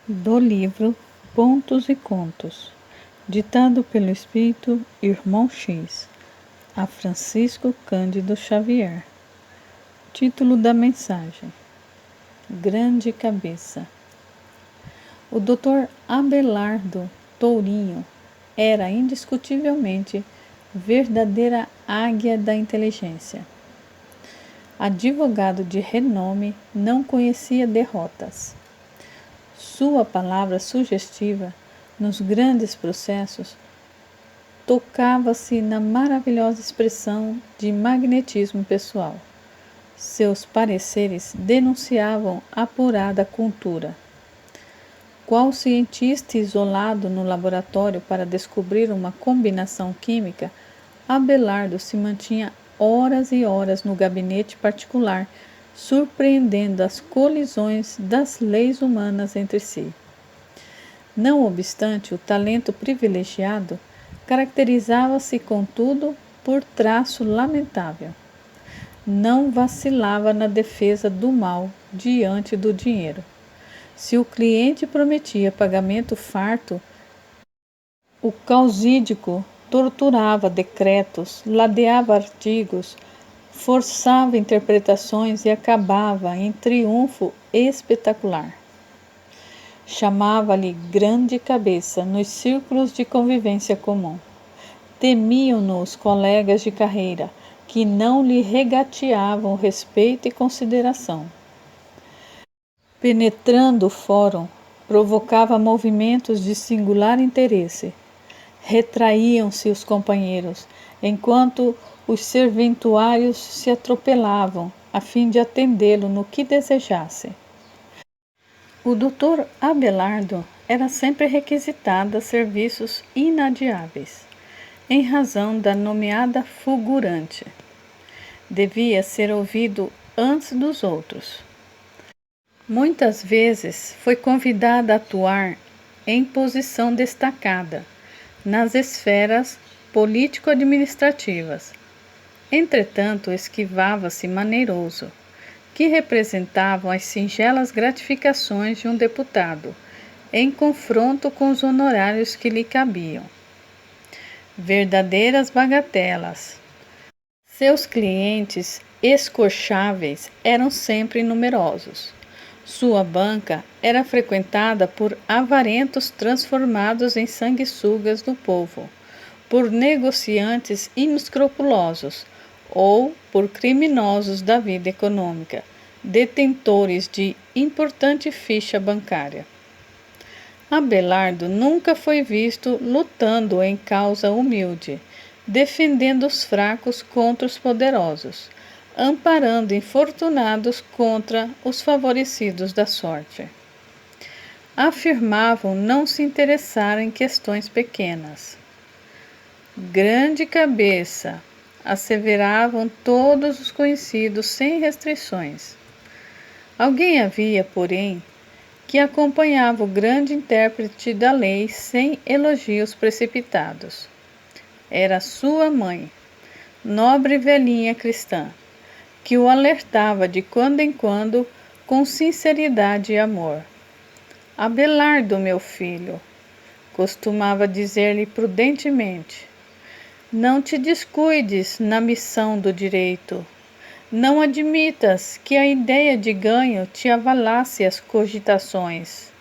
Do livro Pontos e Contos, ditado pelo Espírito Irmão X, a Francisco Cândido Xavier. Título da mensagem: Grande Cabeça. O Dr. Abelardo Tourinho era indiscutivelmente verdadeira águia da inteligência. Advogado de renome, não conhecia derrotas. Sua palavra sugestiva, nos grandes processos, tocava-se na maravilhosa expressão de magnetismo pessoal. Seus pareceres denunciavam apurada cultura. Qual cientista isolado no laboratório para descobrir uma combinação química, Abelardo se mantinha horas e horas no gabinete particular, surpreendendo as colisões das leis humanas entre si. Não obstante o talento privilegiado, caracterizava-se, contudo, por traço lamentável. Não vacilava na defesa do mal diante do dinheiro. Se o cliente prometia pagamento farto, o causídico torturava decretos, ladeava artigos, forçava interpretações e acabava em triunfo espetacular. Chamava-lhe grande cabeça nos círculos de convivência comum. Temiam-no os colegas de carreira, que não lhe regateavam respeito e consideração. Penetrando o fórum, provocava movimentos de singular interesse. Retraíam-se os companheiros, enquanto os serventuários se atropelavam, a fim de atendê-lo no que desejasse. O Dr. Abelardo era sempre requisitado a serviços inadiáveis, em razão da nomeada fulgurante. Devia ser ouvido antes dos outros. Muitas vezes foi convidado a atuar em posição destacada nas esferas político-administrativas. Entretanto, esquivava-se maneiroso, que representavam as singelas gratificações de um deputado, em confronto com os honorários que lhe cabiam. Verdadeiras bagatelas. Seus clientes escorcháveis eram sempre numerosos. Sua banca era frequentada por avarentos transformados em sanguessugas do povo, por negociantes inescrupulosos ou por criminosos da vida econômica, detentores de importante ficha bancária. Abelardo nunca foi visto lutando em causa humilde, defendendo os fracos contra os poderosos, amparando infortunados contra os favorecidos da sorte. Afirmavam não se interessar em questões pequenas. Grande cabeça, asseveravam todos os conhecidos sem restrições. Alguém havia, porém, que acompanhava o grande intérprete da lei sem elogios precipitados. Era sua mãe, nobre velhinha cristã, que o alertava de quando em quando com sinceridade e amor. Abelardo, meu filho, costumava dizer-lhe prudentemente, não te descuides na missão do direito. Não admitas que a ideia de ganho te avalasse as cogitações.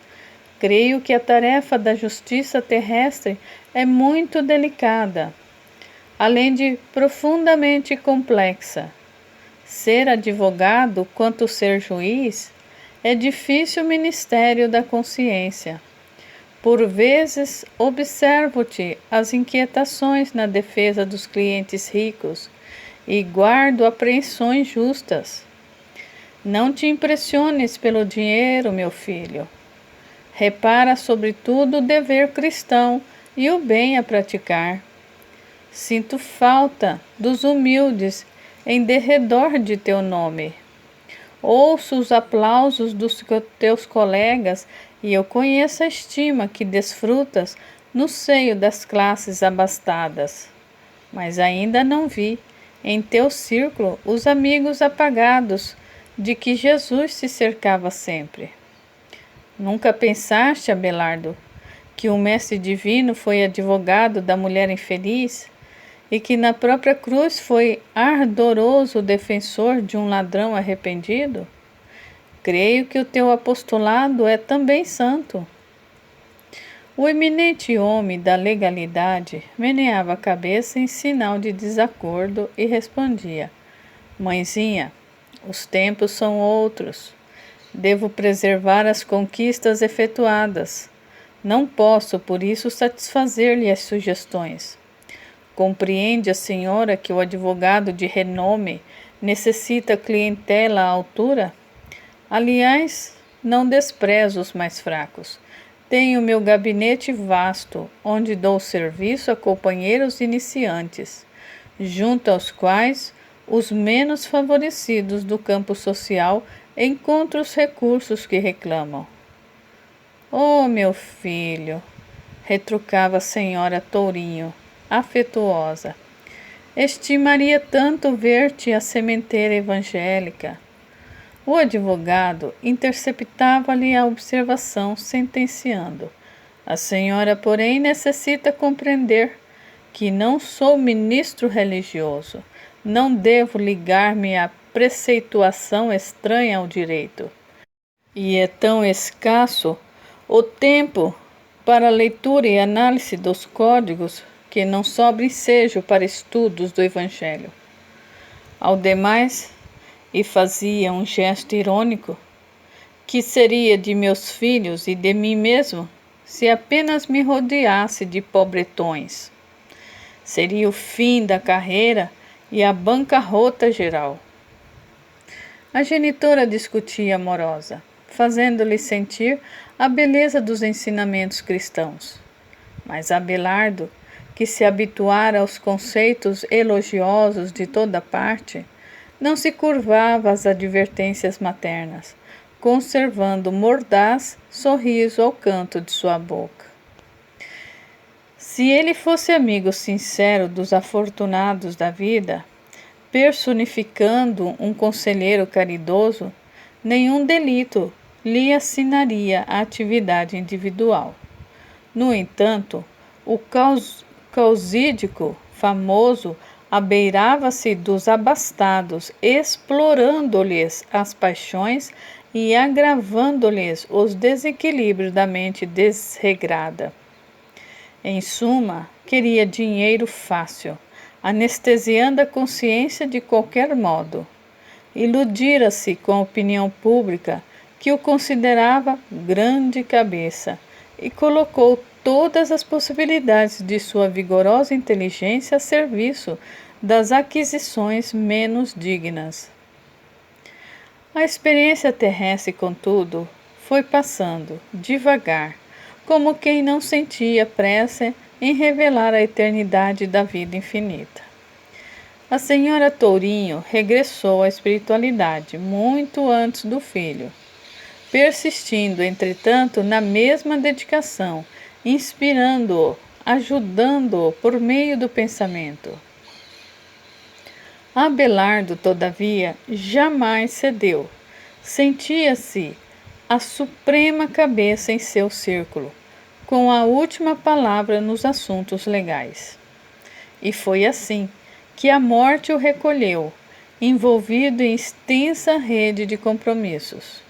Creio que a tarefa da justiça terrestre é muito delicada, além de profundamente complexa. Ser advogado, quanto ser juiz, é difícil ministério da consciência. Por vezes, observo-te as inquietações na defesa dos clientes ricos e guardo apreensões justas. Não te impressiones pelo dinheiro, meu filho. Repara sobretudo o dever cristão e o bem a praticar. Sinto falta dos humildes em derredor de teu nome. Ouço os aplausos dos teus colegas e eu conheço a estima que desfrutas no seio das classes abastadas. Mas ainda não vi em teu círculo os amigos apagados de que Jesus se cercava sempre. Nunca pensaste, Abelardo, que o Mestre Divino foi advogado da mulher infeliz e que na própria cruz foi ardoroso defensor de um ladrão arrependido? Creio que o teu apostolado é também santo. O eminente homem da legalidade meneava a cabeça em sinal de desacordo e respondia: Mãezinha, os tempos são outros. Devo preservar as conquistas efetuadas. Não posso, por isso, satisfazer-lhe as sugestões. Compreende a senhora que o advogado de renome necessita clientela à altura? Aliás, não desprezo os mais fracos. Tenho meu gabinete vasto, onde dou serviço a companheiros iniciantes, junto aos quais os menos favorecidos do campo social encontram os recursos que reclamam. Oh, meu filho, retrucava a senhora Tourinho, afetuosa, estimaria tanto ver-te à sementeira evangélica. O advogado interceptava-lhe a observação, sentenciando: a senhora, porém, necessita compreender que não sou ministro religioso, não devo ligar-me à preceituação estranha ao direito. E é tão escasso o tempo para a leitura e análise dos códigos que não sobra ensejo para estudos do Evangelho. Ao demais, e fazia um gesto irônico, que seria de meus filhos e de mim mesmo se apenas me rodeasse de pobretões? Seria o fim da carreira e a bancarrota geral. A genitora discutia amorosa, fazendo-lhe sentir a beleza dos ensinamentos cristãos. Mas Abelardo, que se habituara aos conceitos elogiosos de toda parte, não se curvava às advertências maternas, conservando mordaz sorriso ao canto de sua boca. Se ele fosse amigo sincero dos afortunados da vida, personificando um conselheiro caridoso, nenhum delito lhe assinaria a atividade individual. No entanto, o causídico famoso abeirava-se dos abastados, explorando-lhes as paixões e agravando-lhes os desequilíbrios da mente desregrada. Em suma, queria dinheiro fácil, anestesiando a consciência de qualquer modo. Iludira-se com a opinião pública, que o considerava grande cabeça, e colocou todas as possibilidades de sua vigorosa inteligência a serviço das aquisições menos dignas. A experiência terrestre, contudo, foi passando, devagar, como quem não sentia pressa em revelar a eternidade da vida infinita. A senhora Tourinho regressou à espiritualidade muito antes do filho, persistindo, entretanto, na mesma dedicação, inspirando-o, ajudando-o por meio do pensamento. Abelardo, todavia, jamais cedeu. Sentia-se a suprema cabeça em seu círculo, com a última palavra nos assuntos legais. E foi assim que a morte o recolheu, envolvido em extensa rede de compromissos.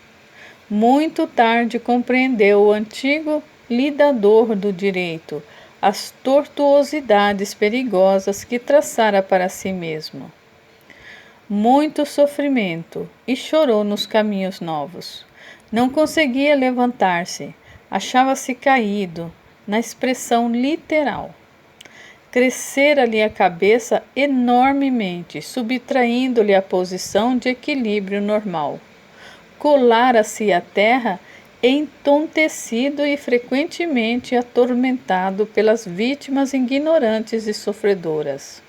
Muito tarde compreendeu o antigo lidador do direito as tortuosidades perigosas que traçara para si mesmo. Muito sofrimento, e chorou nos caminhos novos. Não conseguia levantar-se, achava-se caído, na expressão literal. Crescera-lhe a cabeça enormemente, subtraindo-lhe a posição de equilíbrio normal. Colara-se à terra entontecido e frequentemente atormentado pelas vítimas ignorantes e sofredoras.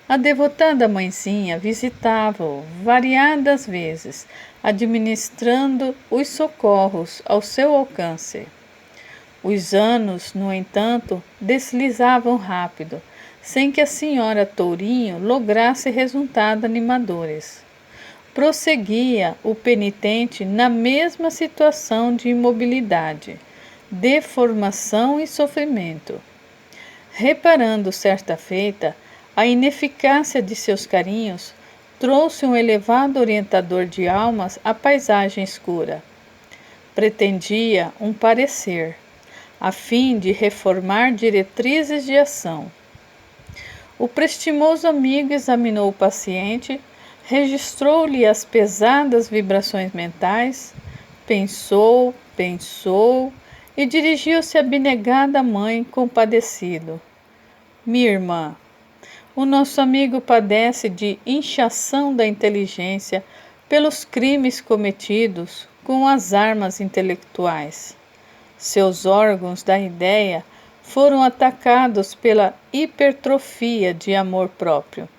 A devotada mãezinha visitava-o variadas vezes, administrando os socorros ao seu alcance. Os anos, no entanto, deslizavam rápido, sem que a senhora Tourinho lograsse resultados animadores. Prosseguia o penitente na mesma situação de imobilidade, deformação e sofrimento. Reparando certa feita a ineficácia de seus carinhos, trouxe um elevado orientador de almas à paisagem escura. Pretendia um parecer, a fim de reformar diretrizes de ação. O prestimoso amigo examinou o paciente, registrou-lhe as pesadas vibrações mentais, pensou e dirigiu-se à abnegada mãe compadecido. Minha irmã, o nosso amigo padece de inchação da inteligência pelos crimes cometidos com as armas intelectuais. Seus órgãos da ideia foram atacados pela hipertrofia de amor próprio.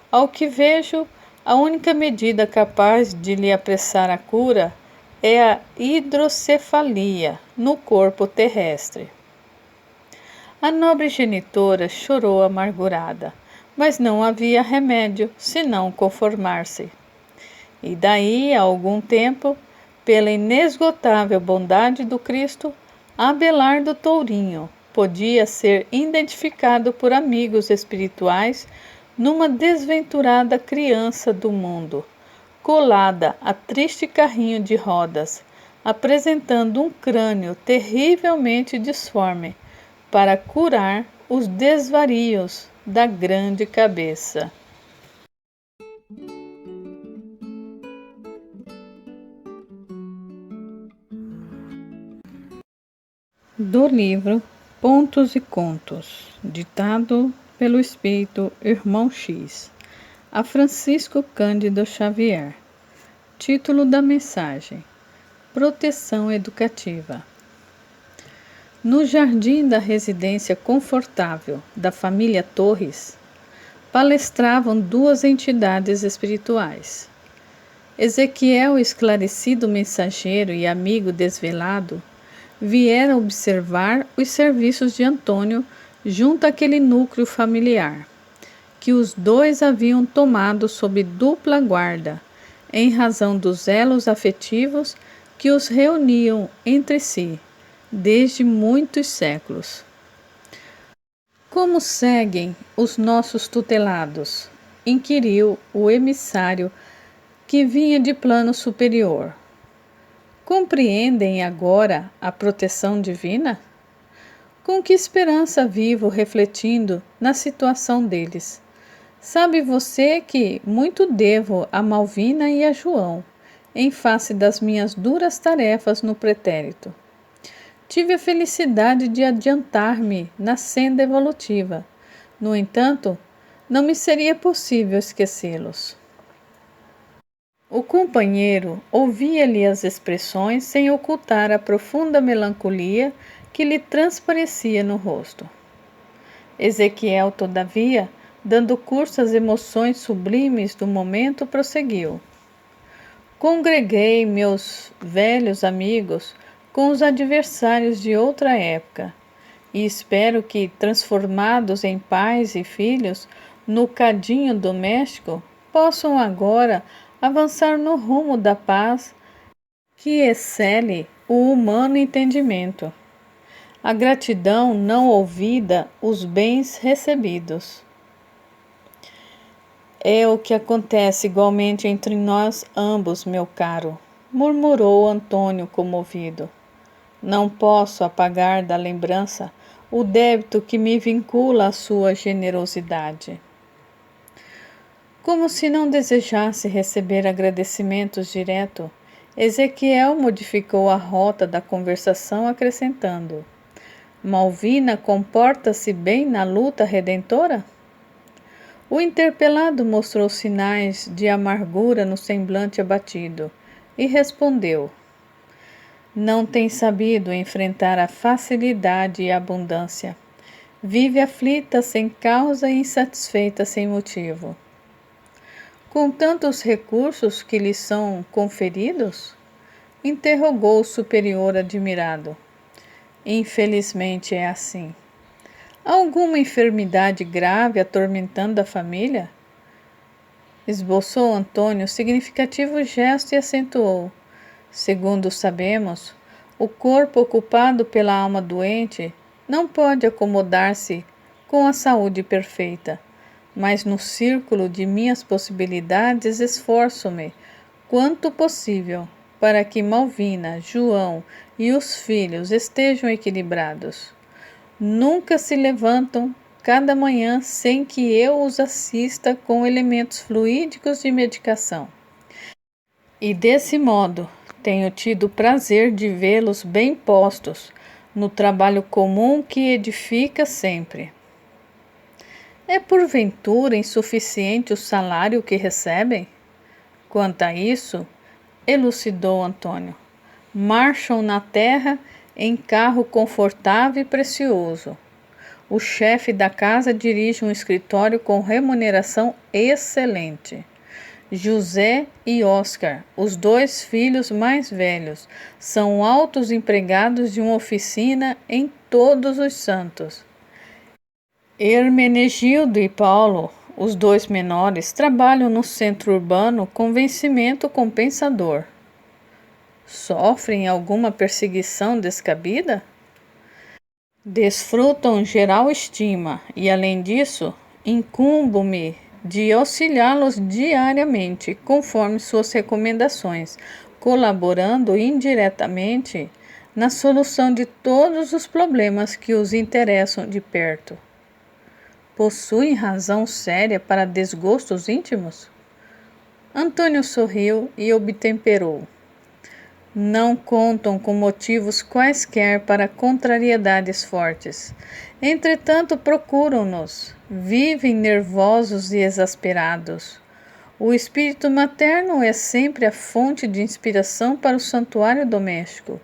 Ao que vejo, a única medida capaz de lhe apressar a cura é a hidrocefalia no corpo terrestre. A nobre genitora chorou amargurada, mas não havia remédio senão conformar-se. E daí a algum tempo, pela inesgotável bondade do Cristo, Abelardo Tourinho podia ser identificado por amigos espirituais numa desventurada criança do mundo, colada a triste carrinho de rodas, apresentando um crânio terrivelmente disforme para curar os desvarios da grande cabeça. Do livro Pontos e Contos, ditado pelo espírito Irmão X, a Francisco Cândido Xavier. Título da mensagem: Proteção Educativa. No jardim da residência confortável da família Torres, palestravam duas entidades espirituais. Ezequiel, esclarecido mensageiro e amigo desvelado, viera observar os serviços de Antônio junto àquele núcleo familiar, que os dois haviam tomado sob dupla guarda, em razão dos elos afetivos que os reuniam entre si, desde muitos séculos. Como seguem os nossos tutelados? Inquiriu o emissário que vinha de plano superior. Compreendem agora a proteção divina? Com que esperança vivo refletindo na situação deles? Sabe você que muito devo a Malvina e a João, em face das minhas duras tarefas no pretérito. Tive a felicidade de adiantar-me na senda evolutiva. No entanto, não me seria possível esquecê-los. O companheiro ouvia-lhe as expressões sem ocultar a profunda melancolia que lhe transparecia no rosto. Ezequiel, todavia, dando curso às emoções sublimes do momento, prosseguiu. Congreguei meus velhos amigos com os adversários de outra época, e espero que, transformados em pais e filhos no cadinho doméstico, possam agora avançar no rumo da paz que excele o humano entendimento. A gratidão não ouvida, os bens recebidos. É o que acontece igualmente entre nós ambos, meu caro, murmurou Antônio comovido. Não posso apagar da lembrança o débito que me vincula à sua generosidade. Como se não desejasse receber agradecimentos direto, Ezequiel modificou a rota da conversação acrescentando: Malvina comporta-se bem na luta redentora? O interpelado mostrou sinais de amargura no semblante abatido e respondeu: Não tem sabido enfrentar a facilidade e a abundância. Vive aflita sem causa e insatisfeita sem motivo. Com tantos recursos que lhe são conferidos? Interrogou o superior admirado. Infelizmente é assim. Alguma enfermidade grave atormentando a família? Esboçou Antônio significativo gesto e acentuou. Segundo sabemos, o corpo ocupado pela alma doente não pode acomodar-se com a saúde perfeita, mas no círculo de minhas possibilidades esforço-me, quanto possível, para que Malvina, João e os filhos estejam equilibrados. Nunca se levantam cada manhã sem que eu os assista com elementos fluídicos de medicação. E desse modo, tenho tido o prazer de vê-los bem postos no trabalho comum que edifica sempre. É porventura insuficiente o salário que recebem? Quanto a isso, elucidou Antônio, marcham na terra em carro confortável e precioso. O chefe da casa dirige um escritório com remuneração excelente. José e Oscar, os dois filhos mais velhos, são altos empregados de uma oficina em Todos os Santos. Hermenegildo e Paulo, os dois menores, trabalham no centro urbano com vencimento compensador. Sofrem alguma perseguição descabida? Desfrutam geral estima e, além disso, incumbo-me de auxiliá-los diariamente, conforme suas recomendações, colaborando indiretamente na solução de todos os problemas que os interessam de perto. Possuem razão séria para desgostos íntimos? Antônio sorriu e obtemperou. Não contam com motivos quaisquer para contrariedades fortes. Entretanto, procuram-nos. Vivem nervosos e exasperados. O espírito materno é sempre a fonte de inspiração para o santuário doméstico,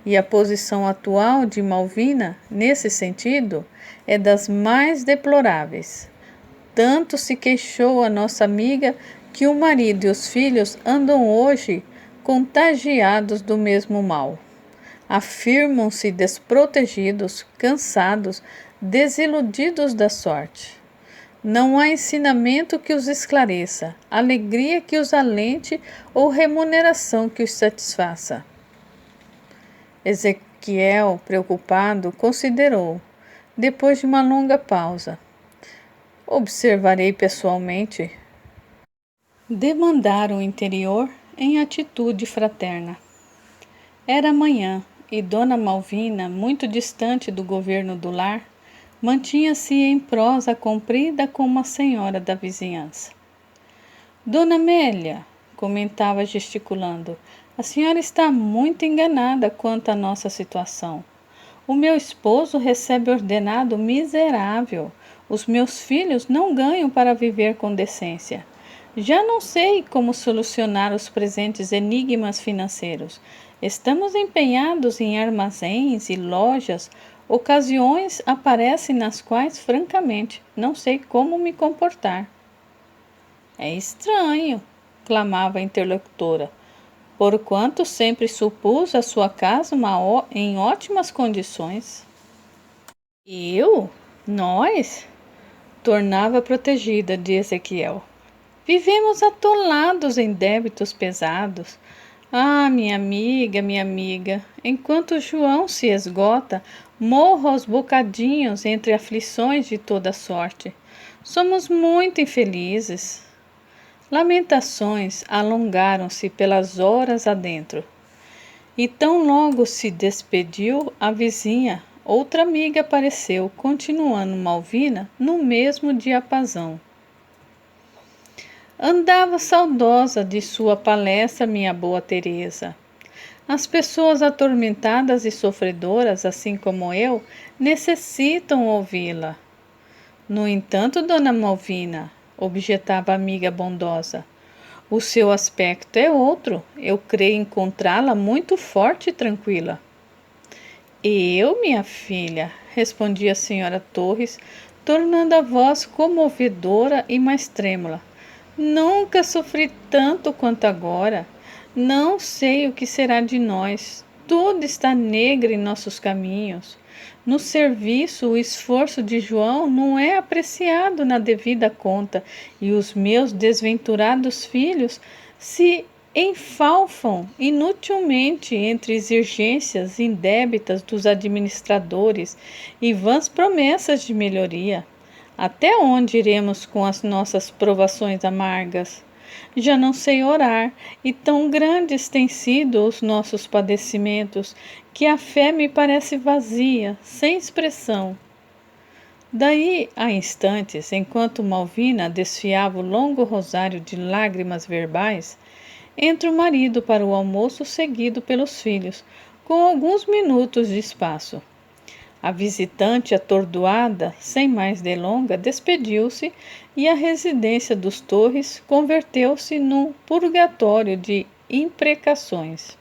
e a posição atual de Malvina, nesse sentido, é das mais deploráveis. Tanto se queixou a nossa amiga que o marido e os filhos andam hoje contagiados do mesmo mal. Afirmam-se desprotegidos, cansados, desiludidos da sorte. Não há ensinamento que os esclareça, alegria que os alente ou remuneração que os satisfaça. Ezequiel, preocupado, considerou, depois de uma longa pausa. Observarei pessoalmente. Demandaram o interior em atitude fraterna. Era manhã e Dona Malvina, muito distante do governo do lar, mantinha-se em prosa comprida com uma senhora da vizinhança. Dona Amélia, comentava gesticulando, a senhora está muito enganada quanto à nossa situação. O meu esposo recebe ordenado miserável. Os meus filhos não ganham para viver com decência. Já não sei como solucionar os presentes enigmas financeiros. Estamos empenhados em armazéns e lojas. Ocasiões aparecem nas quais, francamente, não sei como me comportar. É estranho, clamava a interlocutora, porquanto sempre supus a sua casa em ótimas condições. Eu? Nós? Tornava protegida de Ezequiel. Vivemos atolados em débitos pesados. Ah, minha amiga, enquanto João se esgota, morro aos bocadinhos entre aflições de toda sorte. Somos muito infelizes. Lamentações alongaram-se pelas horas adentro. E tão logo se despediu a vizinha, outra amiga apareceu, continuando Malvina no mesmo diapasão. Andava saudosa de sua palestra, minha boa Teresa. As pessoas atormentadas e sofredoras, assim como eu, necessitam ouvi-la. No entanto, Dona Malvina, objetava a amiga bondosa, o seu aspecto é outro. Eu creio encontrá-la muito forte e tranquila. Eu, minha filha, respondia a senhora Torres, tornando a voz comovedora e mais trêmula. Nunca sofri tanto quanto agora. Não sei o que será de nós. Tudo está negro em nossos caminhos. No serviço, o esforço de João não é apreciado na devida conta, e os meus desventurados filhos se enfalfam inutilmente entre exigências indébitas dos administradores e vãs promessas de melhoria. Até onde iremos com as nossas provações amargas? Já não sei orar, e tão grandes têm sido os nossos padecimentos, que a fé me parece vazia, sem expressão. Daí a instantes, enquanto Malvina desfiava o longo rosário de lágrimas verbais, entra o marido para o almoço, seguido pelos filhos, com alguns minutos de espaço. A visitante, atordoada, sem mais delonga, despediu-se e a residência dos Torres converteu-se num purgatório de imprecações.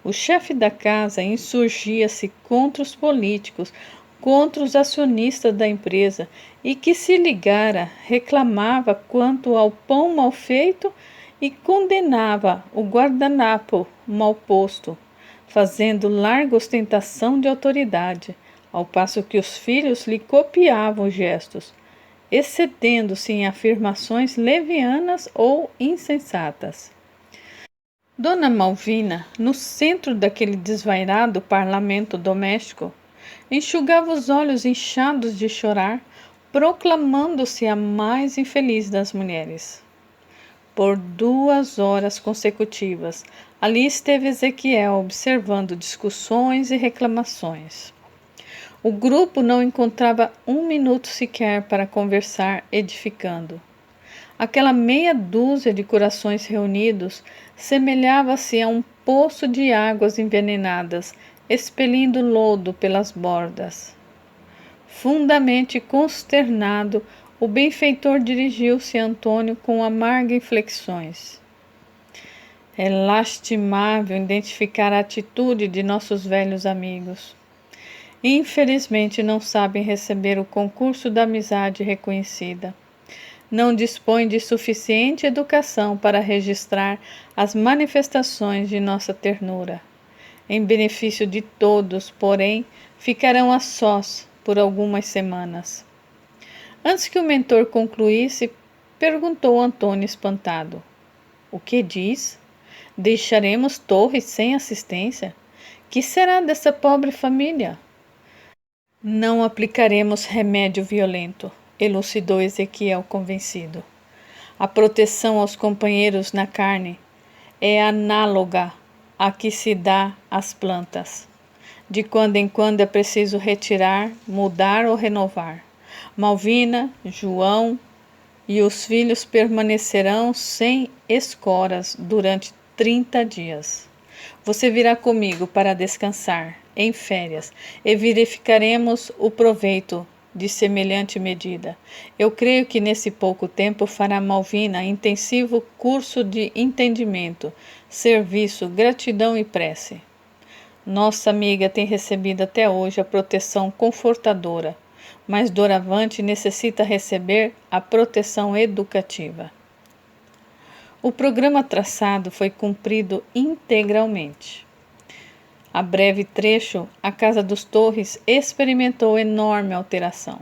O chefe da casa insurgia-se contra os políticos, contra os acionistas da empresa, e que se ligara reclamava quanto ao pão mal feito e condenava o guardanapo mal posto, fazendo larga ostentação de autoridade, ao passo que os filhos lhe copiavam os gestos, excedendo-se em afirmações levianas ou insensatas. Dona Malvina, no centro daquele desvairado parlamento doméstico, enxugava os olhos inchados de chorar, proclamando-se a mais infeliz das mulheres. Por 2 horas consecutivas, ali esteve Ezequiel observando discussões e reclamações. O grupo não encontrava um minuto sequer para conversar edificando. Aquela meia dúzia de corações reunidos semelhava-se a um poço de águas envenenadas, expelindo lodo pelas bordas. Fundamente consternado, o benfeitor dirigiu-se a Antônio com amargas inflexões. É lastimável identificar a atitude de nossos velhos amigos. Infelizmente não sabem receber o concurso da amizade reconhecida. Não dispõem de suficiente educação para registrar as manifestações de nossa ternura. Em benefício de todos, porém, ficarão a sós por algumas semanas. Antes que o mentor concluísse, perguntou Antônio espantado: "O que diz? Deixaremos Torres sem assistência? Que será dessa pobre família?" "Não aplicaremos remédio violento", elucidou Ezequiel convencido. "A proteção aos companheiros na carne é análoga à que se dá às plantas. De quando em quando é preciso retirar, mudar ou renovar. Malvina, João e os filhos permanecerão sem escoras durante 30 dias. Você virá comigo para descansar, em férias, e verificaremos o proveito de semelhante medida. Eu creio que nesse pouco tempo fará Malvina intensivo curso de entendimento, serviço, gratidão e prece. Nossa amiga tem recebido até hoje a proteção confortadora, mas doravante necessita receber a proteção educativa." O programa traçado foi cumprido integralmente. A breve trecho, a casa dos Torres experimentou enorme alteração.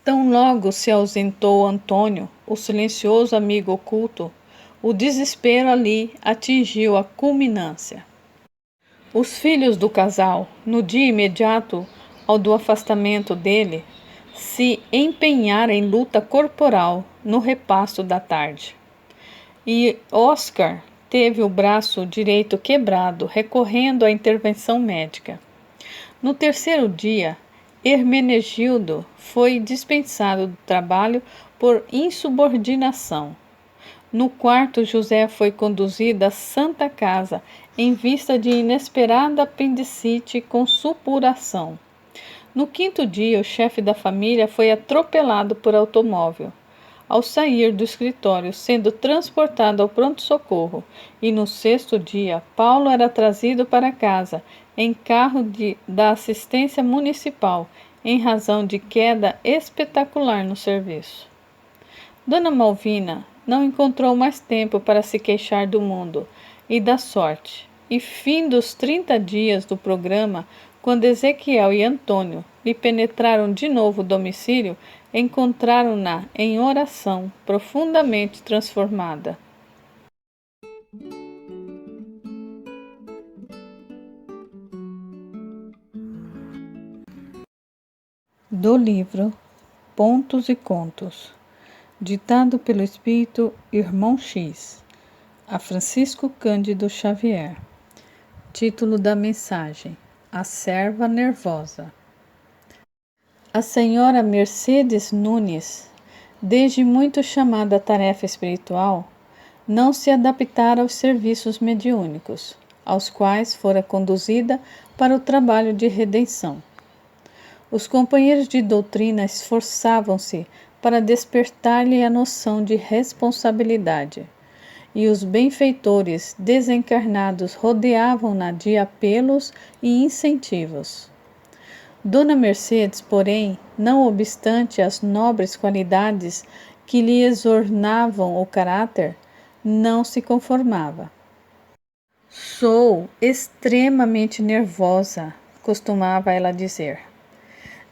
Tão logo se ausentou Antônio, o silencioso amigo oculto, o desespero ali atingiu a culminância. Os filhos do casal, no dia imediato ao do afastamento dele, se empenharam em luta corporal no repasto da tarde. E Oscar teve o braço direito quebrado, recorrendo à intervenção médica. No terceiro dia, Hermenegildo foi dispensado do trabalho por insubordinação. No quarto, José foi conduzido à Santa Casa em vista de inesperada apendicite com supuração. No quinto dia, o chefe da família foi atropelado por automóvel ao sair do escritório, sendo transportado ao pronto-socorro, e no sexto dia, Paulo era trazido para casa em carro da assistência municipal, em razão de queda espetacular no serviço. Dona Malvina não encontrou mais tempo para se queixar do mundo e da sorte, e fim dos 30 dias do programa Quando Ezequiel e Antônio lhe penetraram de novo o domicílio, encontraram-na em oração, profundamente transformada. Do livro Pontos e Contos, ditado pelo espírito Irmão X, a Francisco Cândido Xavier. Título da mensagem: A Serva Nervosa. A senhora Mercedes Nunes, desde muito chamada à tarefa espiritual, não se adaptara aos serviços mediúnicos, aos quais fora conduzida para o trabalho de redenção. Os companheiros de doutrina esforçavam-se para despertar-lhe a noção de responsabilidade, e os benfeitores desencarnados rodeavam-na de apelos e incentivos. Dona Mercedes, porém, não obstante as nobres qualidades que lhe exornavam o caráter, não se conformava. Sou extremamente nervosa, costumava ela dizer.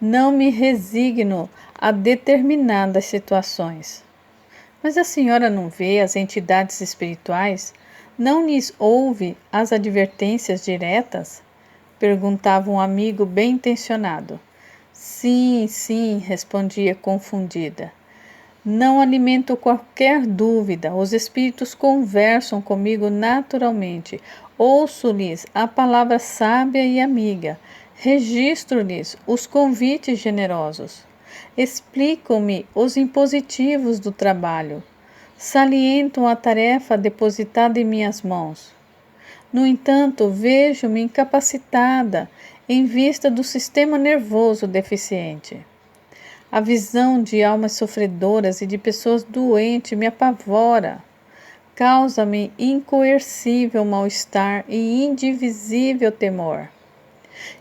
Não me resigno a determinadas situações. Mas a senhora não vê as entidades espirituais? Não lhes ouve as advertências diretas? Perguntava um amigo bem intencionado. Sim, sim, respondia confundida. Não alimento qualquer dúvida, os espíritos conversam comigo naturalmente. Ouço-lhes a palavra sábia e amiga. Registro-lhes os convites generosos. Explicam-me os impositivos do trabalho. Salientam a tarefa depositada em minhas mãos. No entanto, vejo-me incapacitada em vista do sistema nervoso deficiente. A visão de almas sofredoras e de pessoas doentes me apavora. Causa-me incoercível mal-estar e indivisível temor.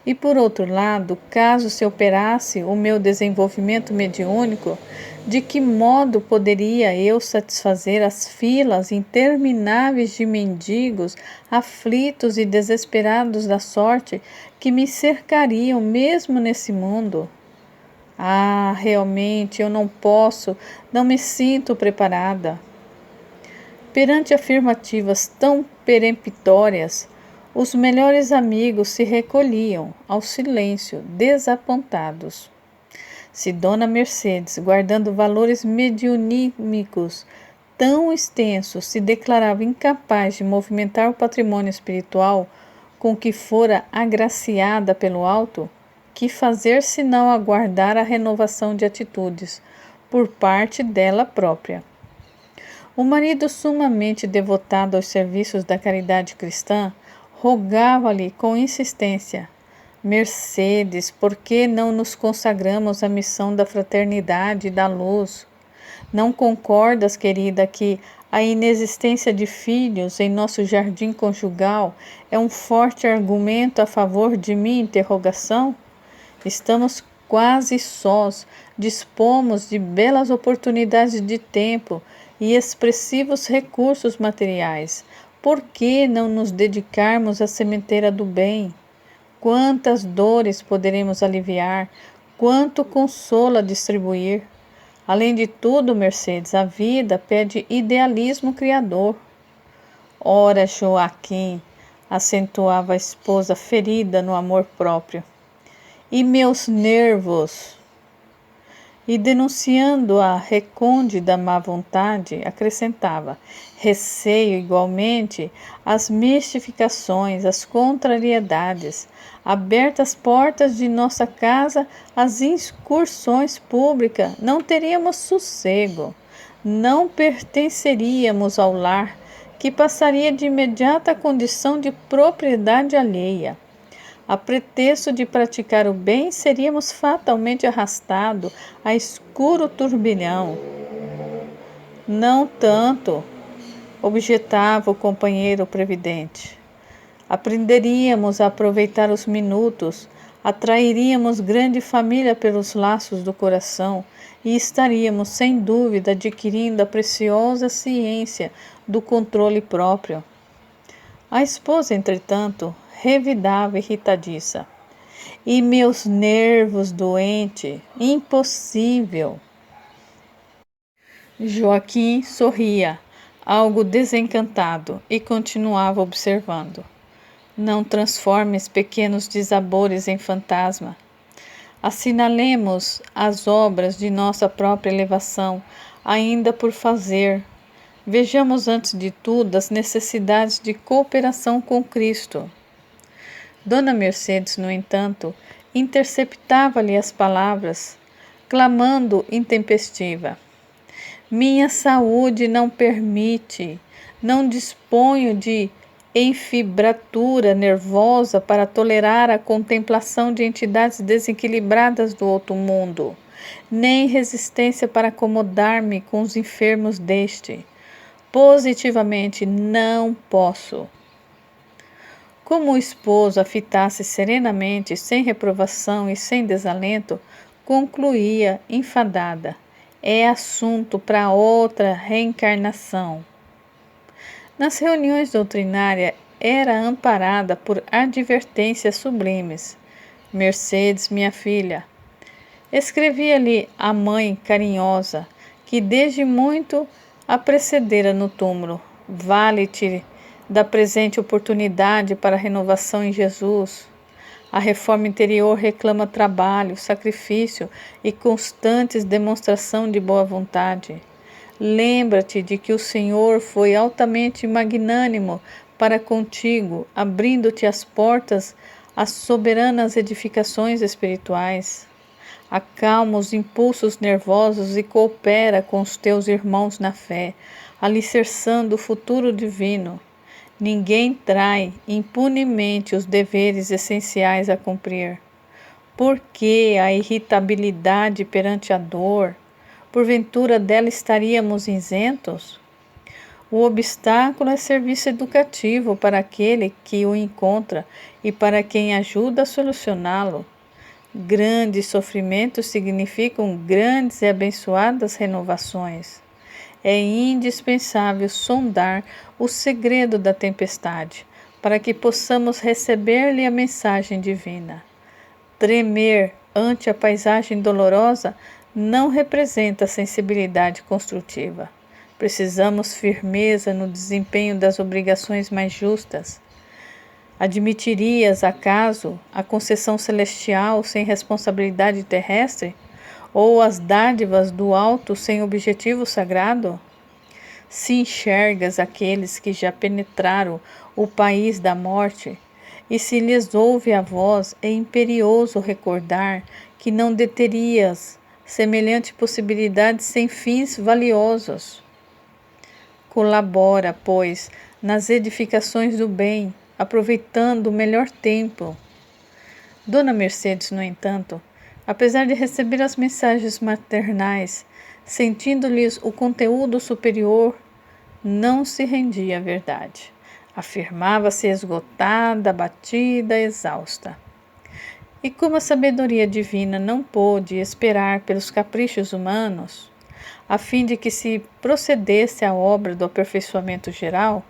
E por outro lado, caso se operasse o meu desenvolvimento mediúnico, de que modo poderia eu satisfazer as filas intermináveis de mendigos, aflitos e desesperados da sorte que me cercariam mesmo nesse mundo? Ah, realmente eu não posso, não me sinto preparada. Perante afirmativas tão peremptórias, os melhores amigos se recolhiam ao silêncio, desapontados. Se Dona Mercedes, guardando valores mediunímicos tão extensos, se declarava incapaz de movimentar o patrimônio espiritual com que fora agraciada pelo alto, que fazer senão aguardar a renovação de atitudes por parte dela própria? O marido, sumamente devotado aos serviços da caridade cristã, rogava-lhe com insistência: Mercedes, por que não nos consagramos à missão da fraternidade e da luz? Não concordas, querida, que a inexistência de filhos em nosso jardim conjugal é um forte argumento a favor de minha interrogação? Estamos quase sós, dispomos de belas oportunidades de tempo e expressivos recursos materiais. Por que não nos dedicarmos à sementeira do bem? Quantas dores poderemos aliviar, quanto consolo distribuir. Além de tudo, Mercedes, a vida pede idealismo criador. Ora, Joaquim, acentuava a esposa ferida no amor próprio. E meus nervos? E denunciando a recôndita má vontade, acrescentava: receio igualmente as mistificações, as contrariedades. Abertas portas de nossa casa às incursões públicas, não teríamos sossego, não pertenceríamos ao lar, que passaria de imediata condição de propriedade alheia. A pretexto de praticar o bem, seríamos fatalmente arrastados a escuro turbilhão. Não tanto, objetava o companheiro previdente. Aprenderíamos a aproveitar os minutos, atrairíamos grande família pelos laços do coração e estaríamos, sem dúvida, adquirindo a preciosa ciência do controle próprio. A esposa, entretanto, revidava irritadiça. E meus nervos doentes, impossível. Joaquim sorria, algo desencantado, e continuava observando. Não transformes pequenos desabores em fantasma. Assinalemos as obras de nossa própria elevação, ainda por fazer. Vejamos antes de tudo as necessidades de cooperação com Cristo. Dona Mercedes, no entanto, interceptava-lhe as palavras, clamando intempestiva. Minha saúde não permite, não disponho de enfibratura nervosa para tolerar a contemplação de entidades desequilibradas do outro mundo, nem resistência para acomodar-me com os enfermos deste. Positivamente não posso. Como o esposo a fitasse serenamente, sem reprovação e sem desalento, concluía enfadada. É assunto para outra reencarnação. Nas reuniões doutrinárias era amparada por advertências sublimes. Mercedes, minha filha, escrevia-lhe a mãe carinhosa, que desde muito a precedera no túmulo. Vale-te da presente oportunidade para a renovação em Jesus. A reforma interior reclama trabalho, sacrifício e constantes demonstração de boa vontade. Lembra-te de que o Senhor foi altamente magnânimo para contigo, abrindo-te as portas às soberanas edificações espirituais. Acalma os impulsos nervosos e coopera com os teus irmãos na fé, alicerçando o futuro divino. Ninguém trai impunemente os deveres essenciais a cumprir. Por que a irritabilidade perante a dor? Porventura dela estaríamos isentos? O obstáculo é serviço educativo para aquele que o encontra e para quem ajuda a solucioná-lo. Grandes sofrimentos significam grandes e abençoadas renovações. É indispensável sondar o segredo da tempestade, para que possamos receber-lhe a mensagem divina. Tremer ante a paisagem dolorosa não representa sensibilidade construtiva. Precisamos firmeza no desempenho das obrigações mais justas. Admitirias, acaso, a concessão celestial sem responsabilidade terrestre? Ou as dádivas do alto sem objetivo sagrado? Se enxergas aqueles que já penetraram o país da morte, e se lhes ouve a voz, é imperioso recordar que não deterias semelhante possibilidade sem fins valiosos. Colabora, pois, nas edificações do bem, aproveitando o melhor tempo. Dona Mercedes, no entanto, apesar de receber as mensagens maternais, sentindo-lhes o conteúdo superior, não se rendia à verdade. Afirmava-se esgotada, abatida, exausta. E como a sabedoria divina não pôde esperar pelos caprichos humanos, a fim de que se procedesse à obra do aperfeiçoamento geral,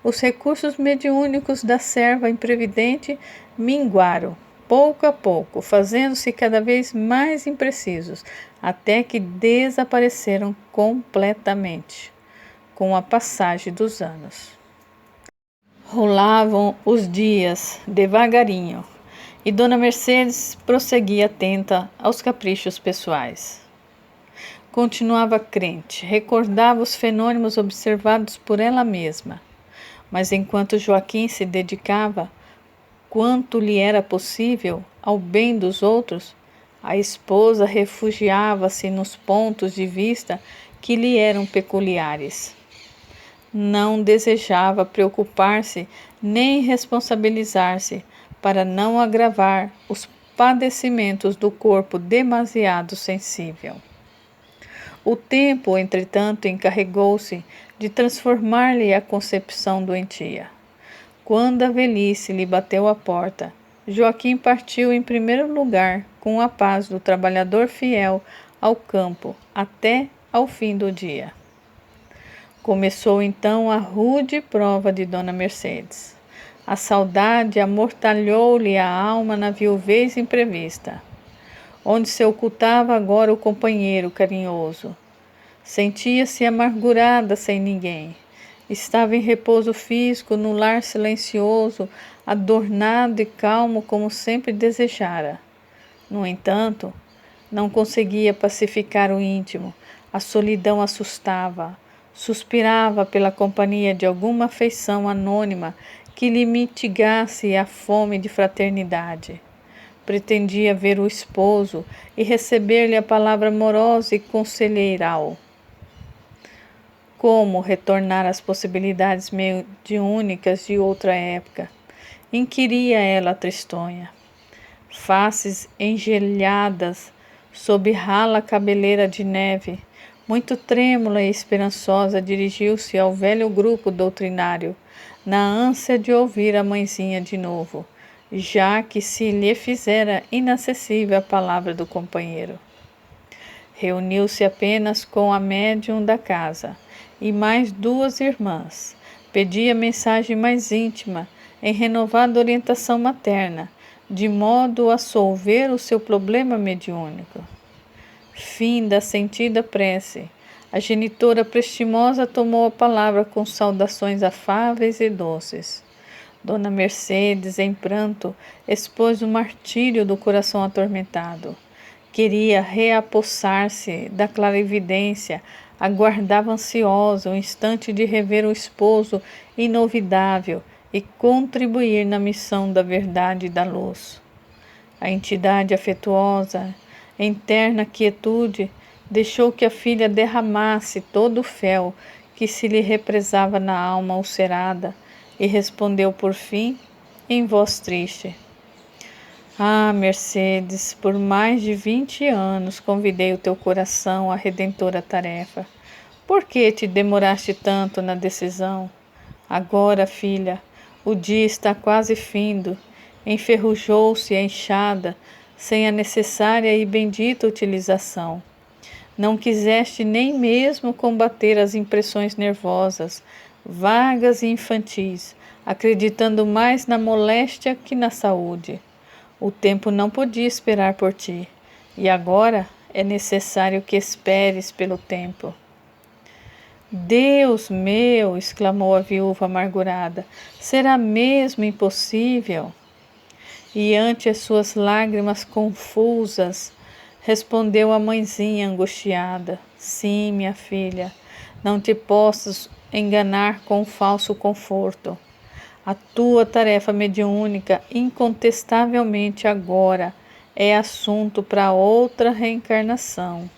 os recursos mediúnicos da serva imprevidente minguaram, pouco a pouco, fazendo-se cada vez mais imprecisos, até que desapareceram completamente, com a passagem dos anos. Rolavam os dias devagarinho, e Dona Mercedes prosseguia atenta aos caprichos pessoais. Continuava crente, recordava os fenômenos observados por ela mesma, mas enquanto Joaquim se dedicava, quanto lhe era possível, ao bem dos outros, a esposa refugiava-se nos pontos de vista que lhe eram peculiares. Não desejava preocupar-se nem responsabilizar-se para não agravar os padecimentos do corpo demasiado sensível. O tempo, entretanto, encarregou-se de transformar-lhe a concepção doentia. Quando a velhice lhe bateu à porta, Joaquim partiu em primeiro lugar com a paz do trabalhador fiel ao campo até ao fim do dia. Começou então a rude prova de Dona Mercedes. A saudade amortalhou-lhe a alma na viuvez imprevista, onde se ocultava agora o companheiro carinhoso. Sentia-se amargurada sem ninguém. Estava em repouso físico no lar silencioso, adornado e calmo como sempre desejara. No entanto, não conseguia pacificar o íntimo. A solidão assustava. Suspirava pela companhia de alguma afeição anônima que lhe mitigasse a fome de fraternidade. Pretendia ver o esposo e receber-lhe a palavra amorosa e conselheiral. Como retornar às possibilidades mediúnicas de outra época? Inquiria ela tristonha. Faces engelhadas sob rala cabeleira de neve, muito trêmula e esperançosa, dirigiu-se ao velho grupo doutrinário, na ânsia de ouvir a mãezinha de novo, já que se lhe fizera inacessível a palavra do companheiro. Reuniu-se apenas com a médium da casa e mais 2 irmãs. Pedia mensagem mais íntima, em renovada orientação materna, de modo a solver o seu problema mediúnico. Fim da sentida prece. A genitora prestimosa tomou a palavra com saudações afáveis e doces. Dona Mercedes, em pranto, expôs o martírio do coração atormentado. Queria reapossar-se da clarividência, aguardava ansiosa o instante de rever o esposo inovidável e contribuir na missão da verdade e da luz. A entidade afetuosa, em terna quietude, deixou que a filha derramasse todo o fel que se lhe represava na alma ulcerada e respondeu por fim, em voz triste: Ah, Mercedes, por mais de 20 anos convidei o teu coração à redentora tarefa. Por que te demoraste tanto na decisão? Agora, filha, o dia está quase findo. Enferrujou-se a enxada, sem a necessária e bendita utilização. Não quiseste nem mesmo combater as impressões nervosas, vagas e infantis, acreditando mais na moléstia que na saúde. O tempo não podia esperar por ti, e agora é necessário que esperes pelo tempo. Deus meu! Exclamou a viúva amargurada. Será mesmo impossível? E ante as suas lágrimas confusas, respondeu a mãezinha angustiada: Sim, minha filha, não te possas enganar com falso conforto. A tua tarefa mediúnica, incontestavelmente agora, é assunto para outra reencarnação.